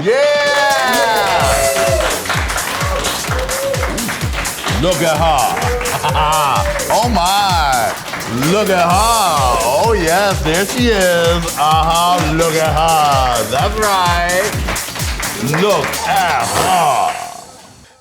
Yeah! Look at her. Oh my. Look at her. Oh yes, there she is. Look at her. That's right. Look at her.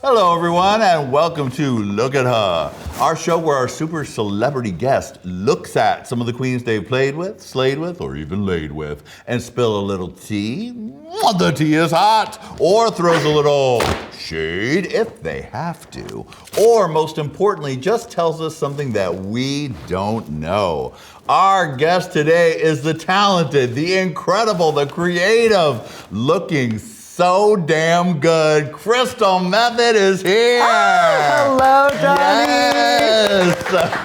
Hello everyone and welcome to Look at Her, our show where our super celebrity guest looks at some of the queens they've played with, slayed with, or even laid with, and spill a little tea. The tea is hot. Or throws a little shade if they have to. Or most importantly, just tells us something that we don't know. Our guest today is the talented, the incredible, the creative, looking so damn good. Crystal Methyd is here. Hello, Jonny. Yes.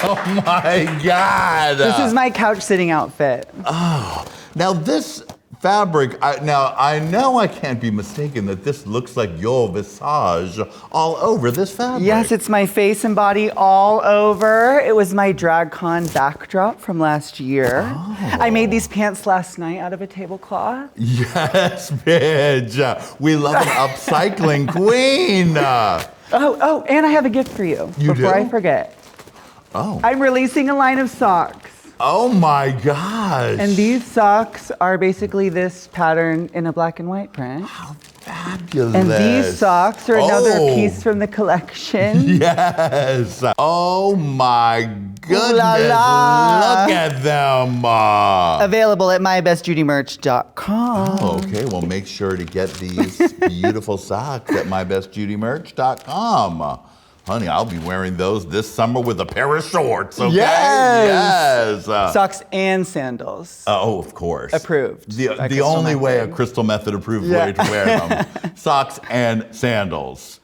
Oh my God. This is my couch sitting outfit. Oh, now this fabric, I know I can't be mistaken that this looks like your visage all over this fabric. Yes, it's my face and body all over. It was my DragCon backdrop from last year. Oh. I made these pants last night out of a tablecloth. Yes, bitch. We love an upcycling queen. Oh, and I have a gift for you. You before do? I forget. Oh. I'm releasing a line of socks. Oh my gosh. And these socks are basically this pattern in a black and white print. How fabulous. And these socks are another Oh. piece from the collection. Yes. Oh my goodness. Ooh la la. Look at them. Available at mybestjudymerch.com. Oh, okay, well make sure to get these beautiful socks at mybestjudymerch.com. Honey, I'll be wearing those this summer with a pair of shorts, okay? Yes. Yes. Socks and sandals. Oh, of course. Approved by The Crystal only way a Methyd. Crystal Methyd approved way to wear them. Socks and sandals.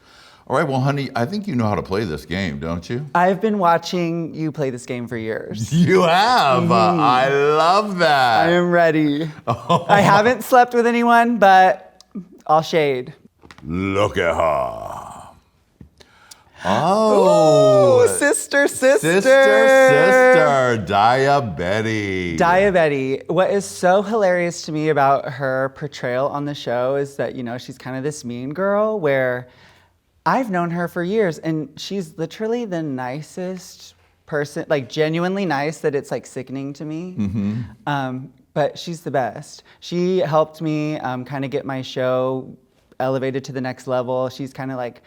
All right, well, honey, I think you know how to play this game, don't you? I've been watching you play this game for years. You have. I love that. I am ready. Oh. I haven't slept with anyone, but I'll shade. Look at her. Oh. Ooh, sister. Sister, Daya Betty. Daya Betty. What is so hilarious to me about her portrayal on the show is that, she's kind of this mean girl where I've known her for years and she's literally the nicest person, like genuinely nice that it's like sickening to me. Mm-hmm. But she's the best. She helped me kind of get my show elevated to the next level. She's kind of like,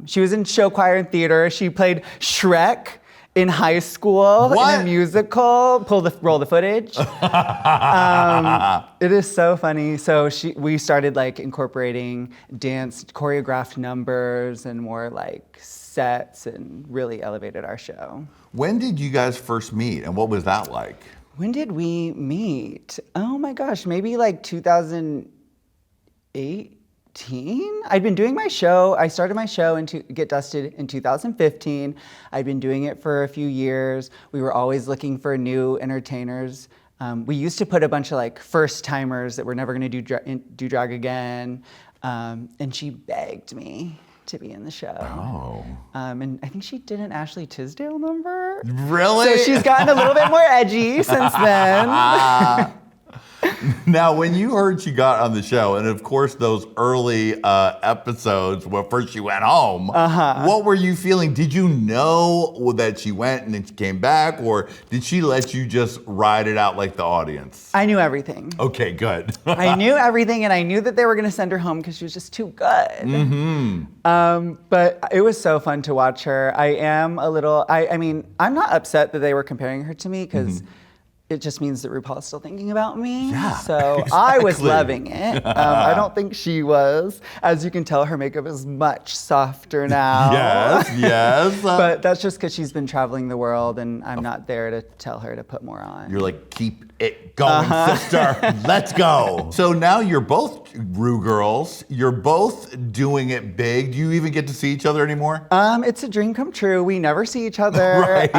she was in show choir and theater. She played Shrek in high school in a musical. Roll the footage. It is so funny. So we started like incorporating dance, choreographed numbers, and more like sets, and really elevated our show. When did you guys first meet, and what was that like? When did we meet? Oh my gosh, maybe like 2008. I'd been doing my show. I started my show and to Get Dusted in 2015. I'd been doing it for a few years. We were always looking for new entertainers. We used to put a bunch of like first timers that were never going to do drag again. And she begged me to be in the show. Oh. And I think she did an Ashley Tisdale number. Really? So she's gotten a little bit more edgy since then. Now, when you heard she got on the show, and of course those early episodes where first she went home, what were you feeling? Did you know that she went and then she came back, or did she let you just ride it out like the audience? I knew everything. Okay, good. I knew everything, and I knew that they were going to send her home because she was just too good. Mm-hmm. But it was so fun to watch her. I am a little, I mean, I'm not upset that they were comparing her to me because it just means that RuPaul's still thinking about me. Yeah, so exactly. I was loving it. I don't think she was. As you can tell, her makeup is much softer now. Yes. But that's just because she's been traveling the world, and I'm not there to tell her to put more on. You're like, keep it going, sister. Let's go. So now you're both Ru girls. You're both doing it big. Do you even get to see each other anymore? It's a dream come true. We never see each other. Right.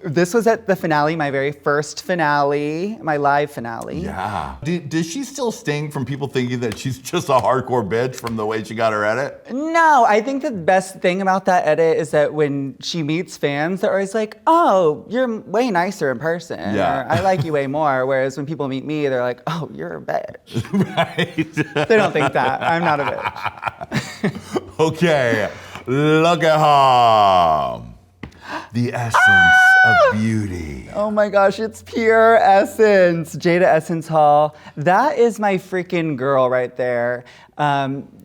This was at the finale, my very first finale, my live finale. Yeah. Does she still sting from people thinking that she's just a hardcore bitch from the way she got her edit? No, I think the best thing about that edit is that when she meets fans, they're always like, oh, you're way nicer in person. Yeah. Or I like you way more. are. Whereas when people meet me, they're like, oh, you're a bitch. Right. They don't think that. I'm not a bitch. Okay, look at her. The essence of beauty. Oh my gosh, it's pure essence. Jaida Essence Hall. That is my freaking girl right there.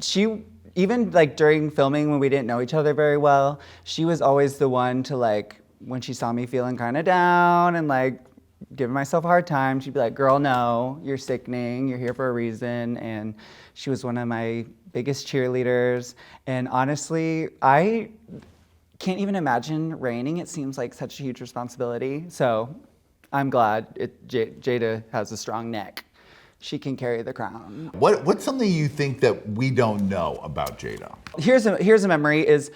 She, even like during filming when we didn't know each other very well, she was always the one to like, when she saw me feeling kind of down and like giving myself a hard time, she'd be like, girl, no, you're sickening, you're here for a reason. And she was one of my biggest cheerleaders. And honestly, I can't even imagine reigning. It seems like such a huge responsibility. So I'm glad Jaida has a strong neck. She can carry the crown. What's something you think that we don't know about Jaida? Here's a memory is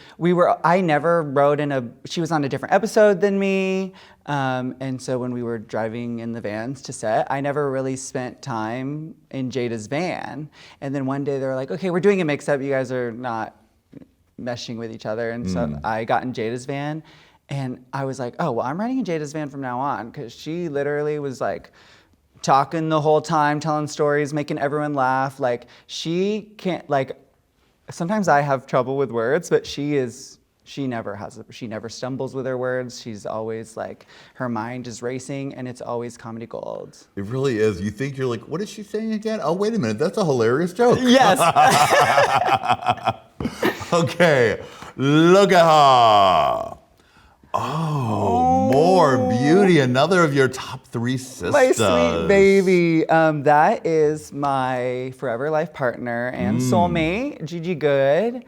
I never rode she was on a different episode than me. And so when we were driving in the vans to set, I never really spent time in Jaida's van. And then one day they were like, okay, we're doing a mix-up. You guys are not meshing with each other. And so I got in Jaida's van and I was like, oh, well, I'm riding in Jaida's van from now on. Cause she literally was like talking the whole time, telling stories, making everyone laugh. Like she can't, like, sometimes I have trouble with words, but she never stumbles with her words. She's always like, her mind is racing and it's always comedy gold. It really is. You think you're like, what is she saying again? Oh, wait a minute. That's a hilarious joke. Yes. Okay, look at her. Oh, more beauty. Another of your top 3 sisters. My sweet baby. That is my forever life partner and soulmate, Gigi Goode.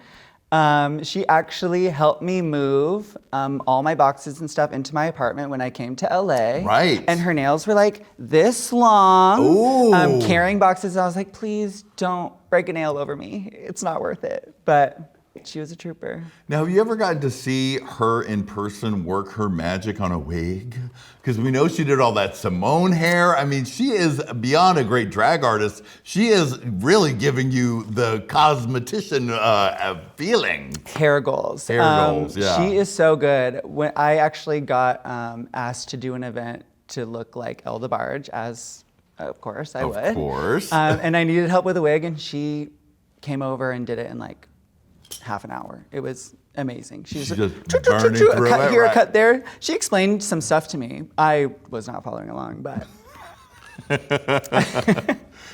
She actually helped me move all my boxes and stuff into my apartment when I came to LA. Right. And her nails were like this long. Ooh. Carrying boxes. I was like, please don't break a nail over me. It's not worth it. But she was a trooper. Now, have you ever gotten to see her in person work her magic on a wig? Because we know she did all that Simone hair. I mean, she is beyond a great drag artist. She is really giving you the cosmetician feeling. Hair goals. Hair goals, yeah. She is so good. When I actually got asked to do an event to look like El DeBarge, as of course I would. Of course. And I needed help with a wig, and she came over and did it in like half an hour. It was amazing. She's just burning through a cut it, here, right. a cut there. She explained some stuff to me. I was not following along, but.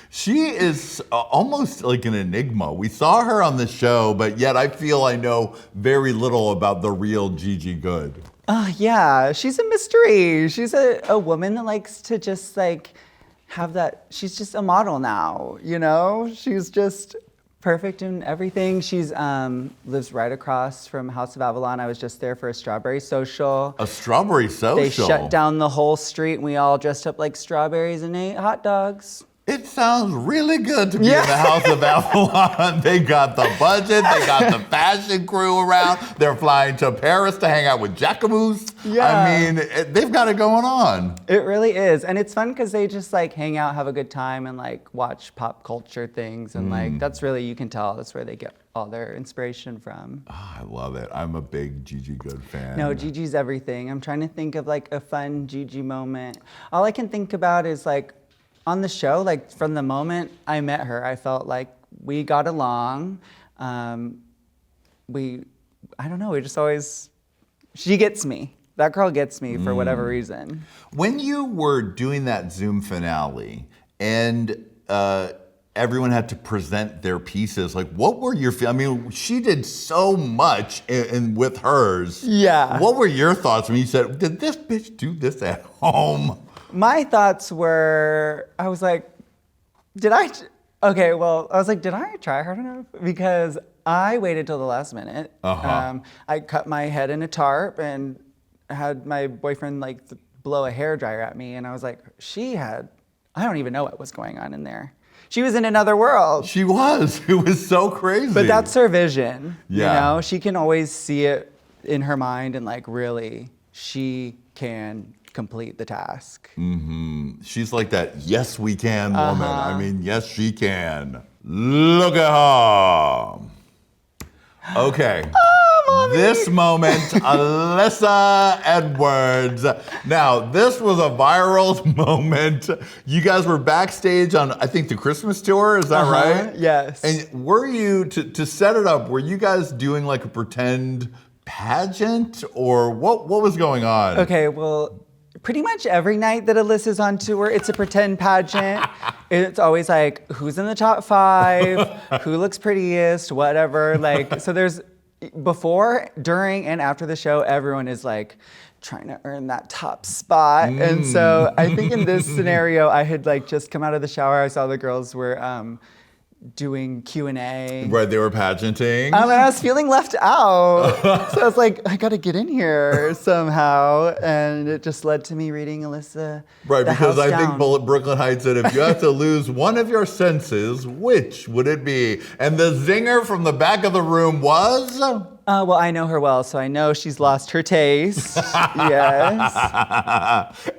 She is almost like an enigma. We saw her on the show, but yet I feel I know very little about the real Gigi Goode. Yeah, she's a mystery. She's a woman that likes to just like have that. She's just a model now, you know? She's just perfect in everything. She's lives right across from House of Avalon. I was just there for a strawberry social. A strawberry social? They shut down the whole street and we all dressed up like strawberries and ate hot dogs. It sounds really good to be in the House of Avalon. They got the budget, they got the fashion crew around. They're flying to Paris to hang out with Jacquemus. Yeah. I mean, they've got it going on. It really is. And it's fun because they just like hang out, have a good time, and like watch pop culture things. And like, that's really, you can tell that's where they get all their inspiration from. Oh, I love it. I'm a big Gigi Goode fan. No, Gigi's everything. I'm trying to think of like a fun Gigi moment. All I can think about is like, on the show, like from the moment I met her, I felt like we got along. I don't know, we just always, she gets me. That girl gets me for whatever reason. When you were doing that Zoom finale and everyone had to present their pieces, like what were your, I mean, she did so much with hers. Yeah. What were your thoughts when you said, did this bitch do this at home? My thoughts were, I was like, did I try hard enough? Because I waited till the last minute. I cut my head in a tarp and had my boyfriend like blow a hairdryer at me. And I was like, I don't even know what was going on in there. She was in another world. She was. It was so crazy. But that's her vision. Yeah. You know, she can always see it in her mind and like really, she can complete the task. Mm-hmm. She's like that yes we can woman. I mean, yes she can. Look at her. Okay. Oh mommy. This moment, Alyssa Edwards. Now, this was a viral moment. You guys were backstage on, I think, the Christmas tour. Is that right? Yes. And were you, to set it up, were you guys doing like a pretend pageant or what was going on? Okay, well, pretty much every night that Alyssa's on tour, it's a pretend pageant. It's always like, who's in the top 5, who looks prettiest, whatever. Like, so there's, before, during, and after the show, everyone is like trying to earn that top spot. And so I think in this scenario, I had like just come out of the shower. I saw the girls were doing Q&A. Right, they were pageanting. And I was feeling left out. So I was like, I gotta get in here somehow. And it just led to me reading Alyssa. Right, because I down. think Brooklyn Heights said if you had to lose one of your senses, which would it be? And the zinger from the back of the room was? Well, I know her well, so I know she's lost her taste. Yes.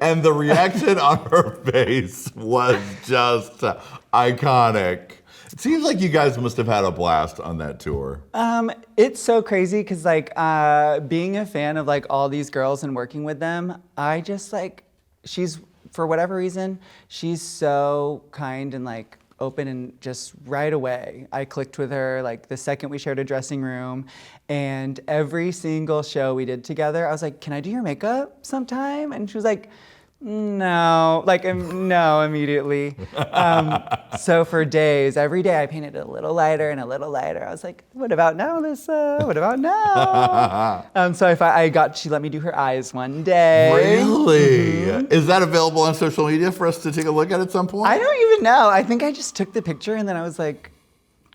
And the reaction on her face was just iconic. It seems like you guys must have had a blast on that tour. It's so crazy because like being a fan of like all these girls and working with them, I just like, she's, for whatever reason, she's so kind and like open, and just right away I clicked with her like the second we shared a dressing room. And every single show we did together, I was like, can I do your makeup sometime? And she was like, no, like no, immediately. So for days, every day I painted a little lighter and a little lighter. I was like, what about now, Alyssa? What about now? So she let me do her eyes one day. Really? Is that available on social media for us to take a look at some point? I don't even know. I think I just took the picture and then I was like,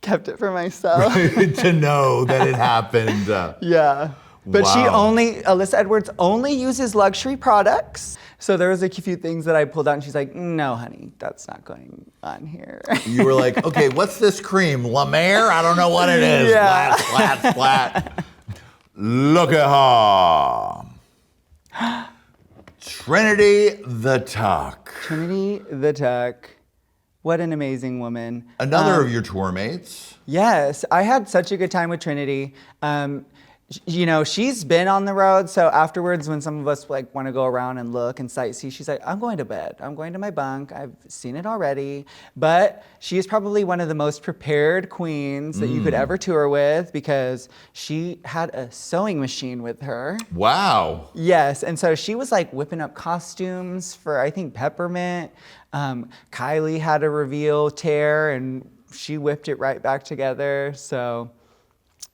kept it for myself. To know that it happened. Yeah. But Wow. Alyssa Edwards only uses luxury products. So there was a few things that I pulled out and she's like, no, honey, that's not going on here. You were like, okay, what's this cream? La Mer? I don't know what it is. Yeah. Splat, splat, splat. Look at her. Trinity the Tuck. Trinity the Tuck. What an amazing woman. Another of your tour mates. Yes, I had such a good time with Trinity. You know, she's been on the road, so afterwards when some of us like want to go around and look and sightsee, she's like, I'm going to bed. I'm going to my bunk. I've seen it already. But she is probably one of the most prepared queens that you could ever tour with because she had a sewing machine with her. Wow. Yes, and so she was like whipping up costumes for, I think, Peppermint. Kylie had a reveal tear and she whipped it right back together. So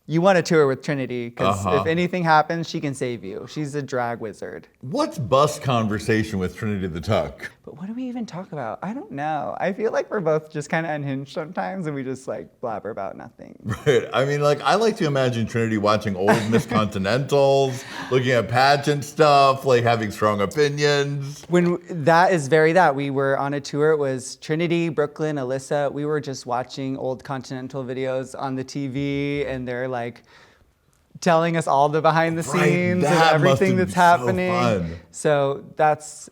you want to tour with Trinity because if anything happens, she can save you. She's a drag wizard. What's bus conversation with Trinity the Tuck? But what do we even talk about? I don't know. I feel like we're both just kind of unhinged sometimes and we just like blabber about nothing. Right. I mean, like, I like to imagine Trinity watching old Miss Continentals, looking at pageant stuff, like having strong opinions. When that is very that. We were on a tour. It was Trinity, Brooklyn, Alyssa. We were just watching old Continental videos on the TV and they're like telling us all the behind the scenes and everything that's happening. So that's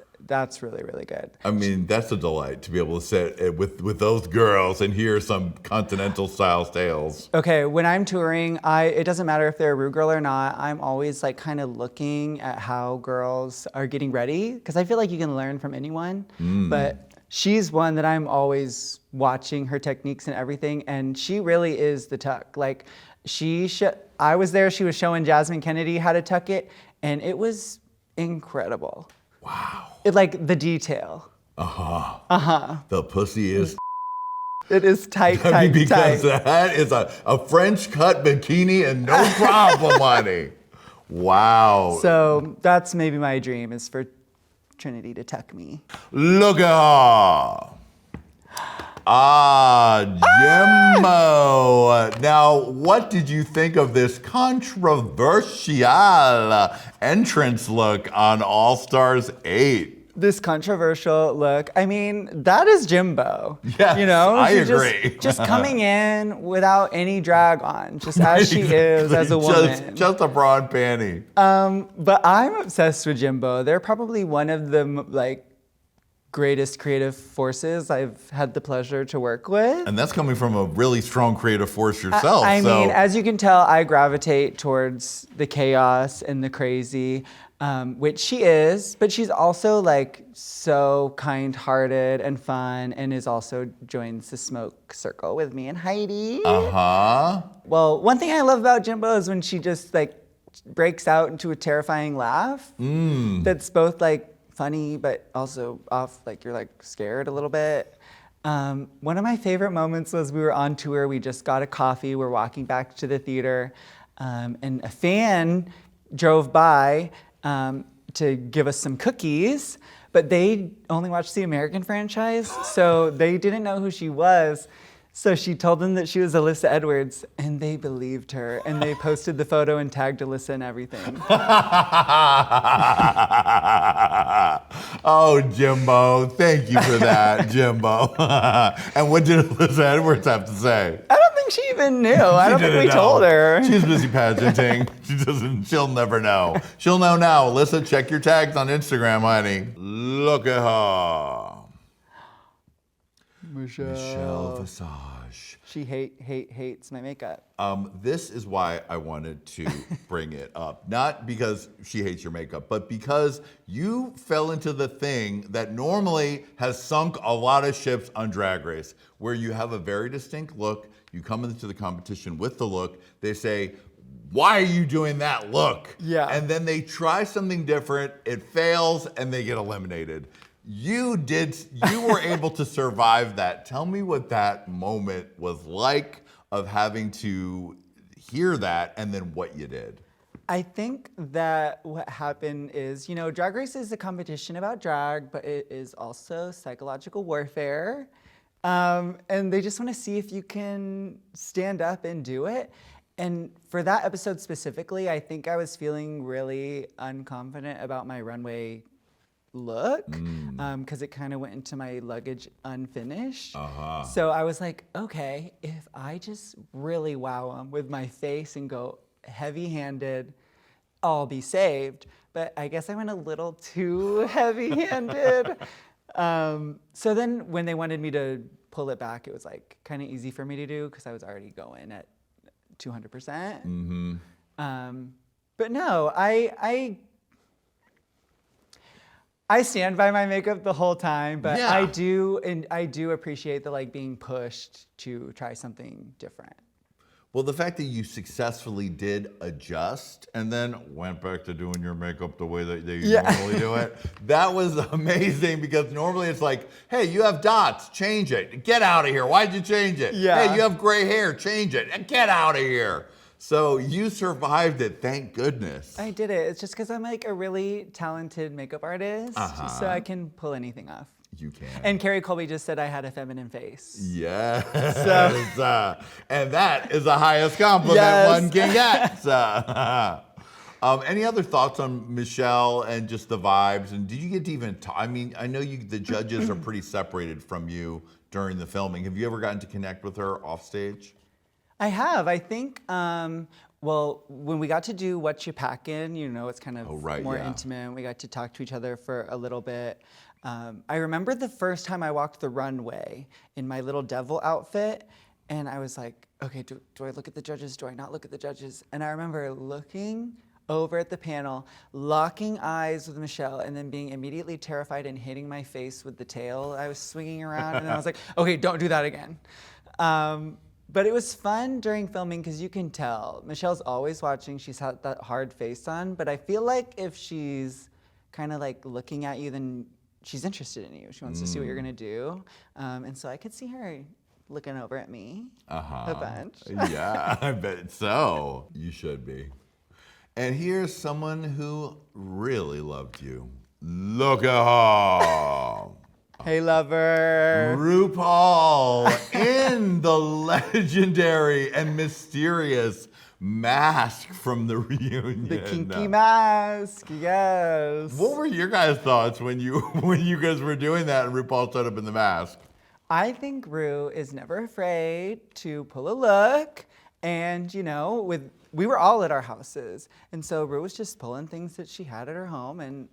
really, really good. I mean, that's a delight to be able to sit with those girls and hear some Continental style tales. Okay, when I'm touring, it doesn't matter if they're a Ru girl or not. I'm always like kind of looking at how girls are getting ready because I feel like you can learn from anyone. But she's one that I'm always watching her techniques and everything, and she really is the tuck. Like I was there. She was showing Jasmine Kennedy how to tuck it, and it was incredible. Wow. It like the detail. The pussy is It is tight, I mean, tight, because tight. that is a French cut bikini and no problem, honey. Wow. So that's maybe my dream is for Trinity to tuck me. Look at her. Jimbo. Now, what did you think of this controversial entrance look on All Stars 8? This controversial look, I mean, that is Jimbo. Yes, you know, I agree. Just coming in without any drag on, just as she is as a woman. Just a bra and panty. But I'm obsessed with Jimbo. They're probably one of the greatest creative forces I've had the pleasure to work with. And that's coming from a really strong creative force yourself. I mean, as you can tell, I gravitate towards the chaos and the crazy, which she is, but she's also like so kind-hearted and fun, and is also joins the smoke circle with me and Heidi. Uh-huh. Well, one thing I love about Jimbo is when she just like breaks out into a terrifying laugh. That's both like funny, but also off, like you're like scared a little bit. One of my favorite moments was we were on tour, we just got a coffee, we're walking back to the theater, and a fan drove by to give us some cookies, but they only watched the American franchise, so they didn't know who she was. So she told them that she was Alyssa Edwards, and they believed her, and they posted the photo and tagged Alyssa and everything. Oh, Jimbo, thank you for that, Jimbo. And what did Alyssa Edwards have to say? I don't think she even knew. I don't think we told her. She's busy pageanting. She'll never know. She'll know now. Alyssa, check your tags on Instagram, honey. Look at her. Michelle Visage. She hates my makeup. This is why I wanted to bring it up. Not because she hates your makeup, but because you fell into the thing that normally has sunk a lot of ships on Drag Race, where you have a very distinct look, you come into the competition with the look, they say, why are you doing that look? Yeah. And then they try something different, it fails, and they get eliminated. You were able to survive that. Tell me what that moment was like of having to hear that and then what you did. I think that what happened is, you know, Drag Race is a competition about drag, but it is also psychological warfare. And they just want to see if you can stand up and do it. And for that episode specifically, I think I was feeling really unconfident about my runway look, because it kind of went into my luggage unfinished. So I was like, okay, if I just really wow them with my face and go heavy-handed, I'll be saved. But I guess I went a little too heavy-handed. So then when they wanted me to pull it back, it was like kind of easy for me to do because I was already going at 200%. But no, I stand by my makeup the whole time, but Yeah. I do appreciate the like being pushed to try something different. Well, the fact that you successfully did adjust and then went back to doing your makeup the way that you normally do it, that was amazing because normally it's like, hey, you have dots, change it. Get out of here. Why'd you change it? Yeah. Hey, you have gray hair, change it. Get out of here. So you survived it, thank goodness. I did it. It's just because I'm like a really talented makeup artist, so I can pull anything off. You can. And Carrie Colby just said I had a feminine face. Yes. And that is the highest compliment one can get. Any other thoughts on Michelle and just the vibes? And did you get to even talk? I mean, I know the judges are pretty separated from you during the filming. Have you ever gotten to connect with her off stage? I have. I think, well, when we got to do What You Packin', you know, it's kind of more intimate. We got to talk to each other for a little bit. I remember the first time I walked the runway in my little devil outfit, and I was like, okay, do I look at the judges? Do I not look at the judges? And I remember looking over at the panel, locking eyes with Michelle, and then being immediately terrified and hitting my face with the tail I was swinging around. And then I was like, okay, don't do that again. But it was fun during filming because you can tell. Michelle's always watching. She's had that hard face on. But I feel like if she's kind of like looking at you, then she's interested in you. She wants to see what you're going to do. And so I could see her looking over at me a bunch. Yeah, I bet so. You should be. And here's someone who really loved you. Look at her. Hey, lover. RuPaul in the legendary and mysterious mask from the reunion. The kinky mask, yes. What were your guys' thoughts when you guys were doing that and RuPaul showed up in the mask? I think Ru is never afraid to pull a look, and you know, we were all at our houses, and so Ru was just pulling things that she had at her home, and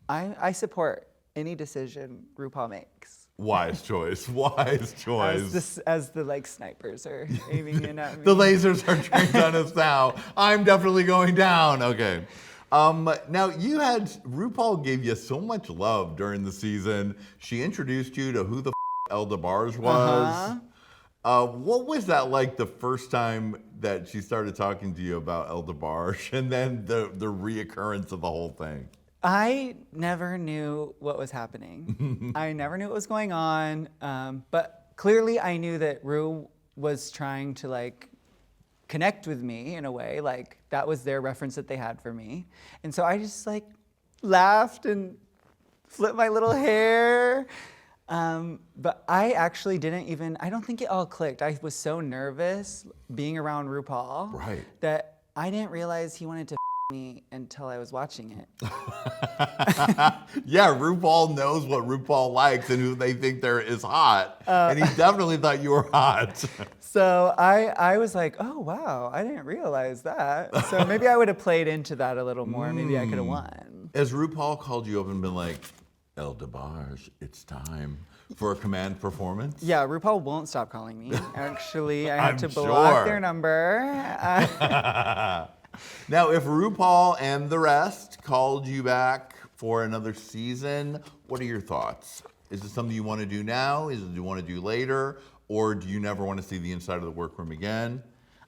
I support any decision RuPaul makes. Wise choice. Wise choice. As the like snipers are aiming in at me. The lasers are trained on us now. I'm definitely going down. Okay. Now RuPaul gave you so much love during the season. She introduced you to who the Elda Barge was. What was that like the first time that she started talking to you about Elda Barge, and then the reoccurrence of the whole thing? I never knew what was happening. I never knew what was going on, but clearly I knew that Ru was trying to like connect with me in a way, like that was their reference that they had for me. And so I just like laughed and flipped my little hair. But I actually I don't think it all clicked. I was so nervous being around RuPaul that I didn't realize he wanted to me until I was watching it. Yeah, RuPaul knows what RuPaul likes and who they think is hot. And he definitely thought you were hot. So I was like, oh, wow, I didn't realize that. So maybe I would have played into that a little more. Maybe I could have won. Has RuPaul called you up and been like, Elda Barge, it's time for a command performance? Yeah, RuPaul won't stop calling me. Actually, I had to block their number. Now, if RuPaul and the rest called you back for another season, what are your thoughts? Is it something you want to do now? Is it you want to do later? Or do you never want to see the inside of the workroom again?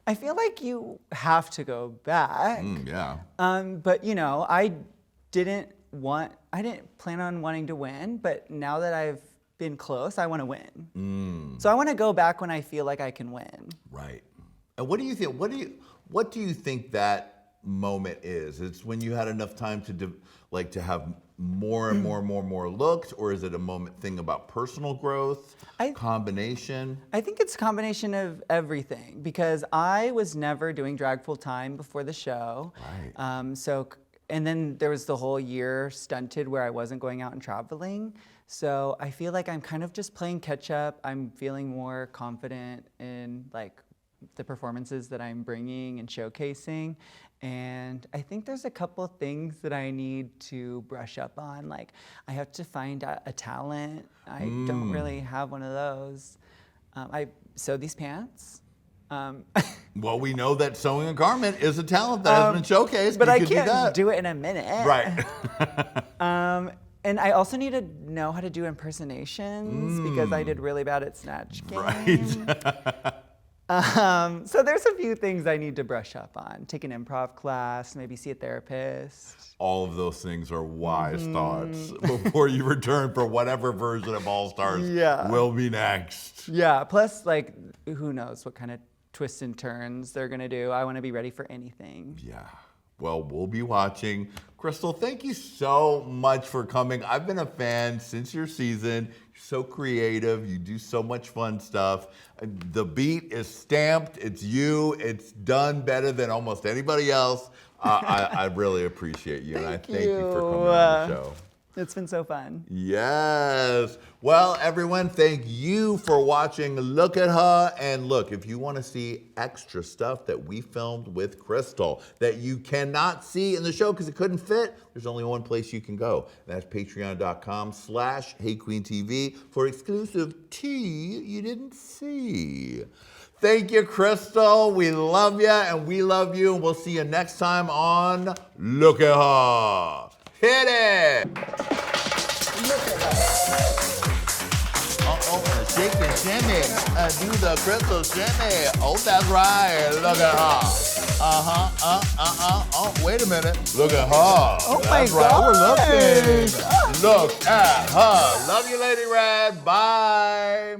I feel like you have to go back. Yeah. But you know, I didn't plan on wanting to win, but now that I've been close, I want to win. So I want to go back when I feel like I can win. Right. And what do you think? What do you think that moment is? It's when you had enough time to have more and more looks, or is it a moment thing about personal growth? Combination? I think it's a combination of everything, because I was never doing drag full time before the show. Right. And then there was the whole year stunted where I wasn't going out and traveling. So I feel like I'm kind of just playing catch up. I'm feeling more confident in like the performances that I'm bringing and showcasing. And I think there's a couple of things that I need to brush up on. Like I have to find a talent. I don't really have one of those. I sew these pants. Well, we know that sewing a garment is a talent that has been showcased. But I can't do it in a minute. Right. And I also need to know how to do impersonations because I did really bad at Snatch Game. Right. So there's a few things I need to brush up on. Take an improv class, maybe see a therapist. All of those things are wise thoughts before you return for whatever version of All Stars will be next. Yeah, plus like, who knows what kind of twists and turns they're gonna do. I wanna be ready for anything. Yeah. Well, we'll be watching. Crystal, thank you so much for coming. I've been a fan since your season. You're so creative. You do so much fun stuff. The beat is stamped. It's you. It's done better than almost anybody else. I really appreciate you. And I thank you for coming on the show. It's been so fun. Yes. Well, everyone, thank you for watching Look at Her. And look, if you want to see extra stuff that we filmed with Crystal that you cannot see in the show because it couldn't fit, there's only one place you can go. That's patreon.com/HeyQueenTV for exclusive tea you didn't see. Thank you, Crystal. We love you, and we love you. And we'll see you next time on Look at Her. Hit it! Look at that. Shake and shimmy. Do the Crystal shimmy. Oh, that's right. Look at her. Oh, wait a minute. Look at her. Oh, that's my right. God. We're looking. Look at her. Love you, Lady Red. Bye.